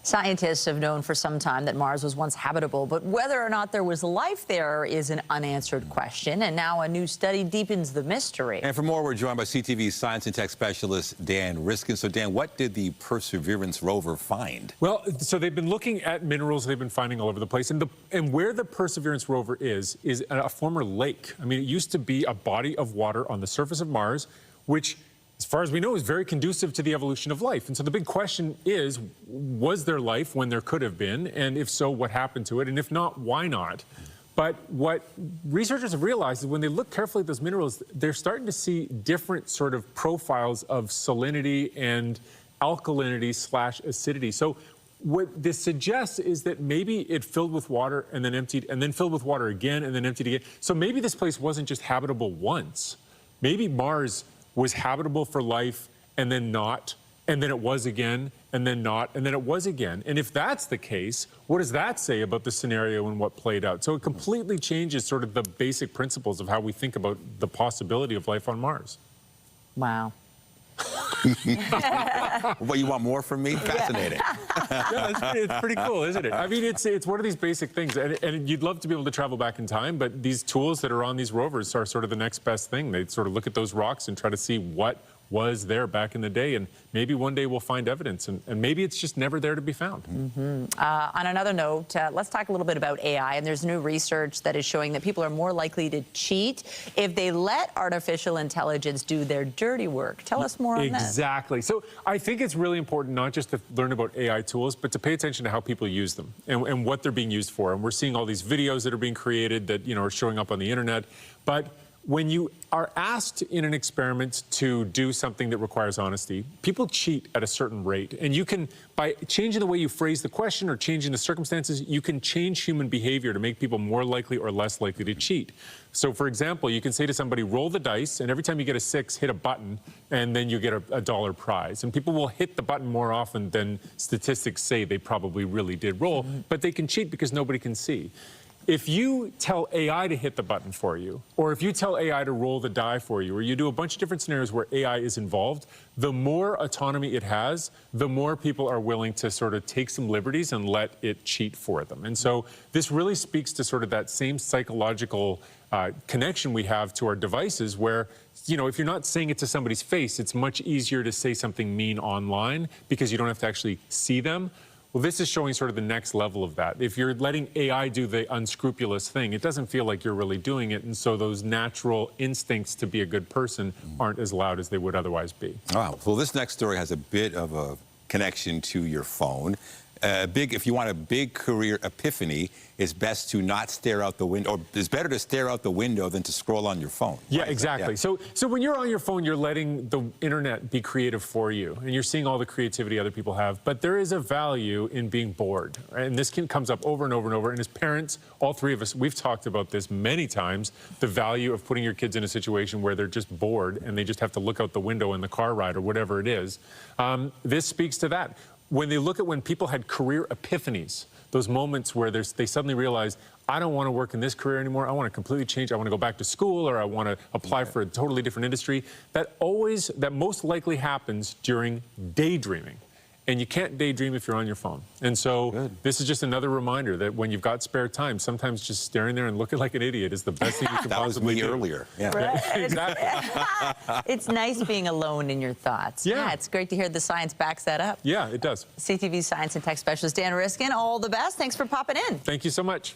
Scientists have known for some time that Mars was once habitable, but whether or not there was life there is an unanswered question, and now a new study deepens the mystery. And for more, we're joined by CTV's science and tech specialist, Dan Riskin. So, Dan, what did the Perseverance rover find? Well, so they've been looking at minerals they've been finding all over the place, and where the Perseverance rover is a former lake. I mean, it used to be a body of water on the surface of Mars, which, as far as we know, is very conducive to the evolution of life. And so the big question is, was there life when there could have been? And if so, what happened to it? And if not, why not? But what researchers have realized is when they look carefully at those minerals, they're starting to see different sort of profiles of salinity and alkalinity / acidity. So what this suggests is that maybe it filled with water and then emptied, and then filled with water again and then emptied again. So maybe this place wasn't just habitable once. Maybe Mars was habitable for life and then not, and then it was again, and then not, and then it was again. And if that's the case, what does that say about the scenario and what played out? So it completely changes sort of the basic principles of how we think about the possibility of life on Mars. Wow. Well, you want more from me? Fascinating. Yeah, it's pretty cool, isn't it? I mean, it's one of these basic things, and you'd love to be able to travel back in time, but these tools that are on these rovers are sort of the next best thing. They sort of look at those rocks and try to see what was there back in the day, and maybe one day we'll find evidence, and maybe it's just never there to be found. On another note, let's talk a little bit about AI, and there's new research that is showing that people are more likely to cheat if they let artificial intelligence do their dirty work. Tell us more on that. Exactly. So I think it's really important not just to learn about AI tools, but to pay attention to how people use them and what they're being used for. And we're seeing all these videos that are being created that, are showing up on the internet. But when you are asked in an experiment to do something that requires honesty, people cheat at a certain rate. And you can, by changing the way you phrase the question or changing the circumstances, you can change human behavior to make people more likely or less likely to cheat. So, for example, you can say to somebody, roll the dice, and every time you get a 6, hit a button, and then you get a dollar prize. And people will hit the button more often than statistics say they probably really did roll, but they can cheat because nobody can see. If you tell AI to hit the button for you, or if you tell AI to roll the die for you, or you do a bunch of different scenarios where AI is involved, the more autonomy it has, the more people are willing to sort of take some liberties and let it cheat for them. And so this really speaks to sort of that same psychological connection we have to our devices where, if you're not saying it to somebody's face, it's much easier to say something mean online because you don't have to actually see them. Well, this is showing sort of the next level of that. If you're letting AI do the unscrupulous thing, it doesn't feel like you're really doing it, and so those natural instincts to be a good person aren't as loud as they would otherwise be. Wow. Well, this next story has a bit of a connection to your phone. If you want a big career epiphany, it's best to not stare out the window, or it's better to stare out the window than to scroll on your phone. Yeah, exactly. Yeah. So when you're on your phone, you're letting the internet be creative for you, and you're seeing all the creativity other people have. But there is a value in being bored, right? And this comes up over and over and over. And as parents, all three of us, we've talked about this many times, the value of putting your kids in a situation where they're just bored and they just have to look out the window in the car ride or whatever it is. This speaks to that. When they look at when people had career epiphanies, those moments where they suddenly realize, I don't want to work in this career anymore, I want to completely change, I want to go back to school, or I want to apply for a totally different industry, that most likely happens during daydreaming. And you can't daydream if you're on your phone. And so this is just another reminder that when you've got spare time, sometimes just staring there and looking like an idiot is the best thing you can possibly do. That was me earlier. Yeah. Right. Exactly. It's nice being alone in your thoughts. Yeah, it's great to hear the science backs that up. Yeah, it does. CTV science and tech specialist Dan Riskin, all the best. Thanks for popping in. Thank you so much.